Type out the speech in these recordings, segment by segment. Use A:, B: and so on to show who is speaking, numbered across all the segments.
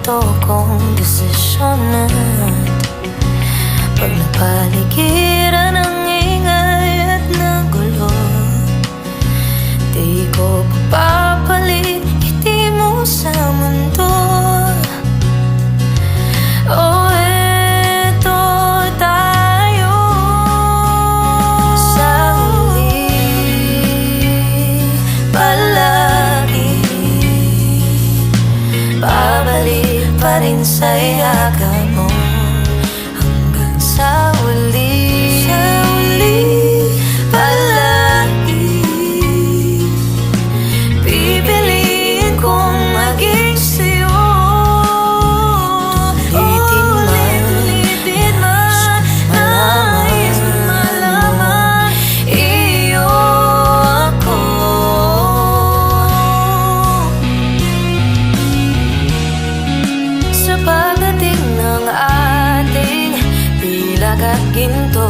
A: ito kong desisyon at pag napaligiran ng ingay at ng gulo, di ko papapalit ngiti mo sa mundo. Oh, eto tayo sa huli, palagi babalik pa rin sa yakap mo hanggang sa huli, palagi pipiliin kong maging sa'yo. Ulitin man, nais mo malaman, iyo ako. Sa pagdating ng ating bilag at ginto,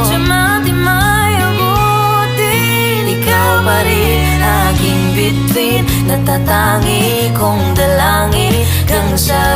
A: sa matimay abutin, ikaw pa rin aking bituin, natatangi kong dalangin hanggang sa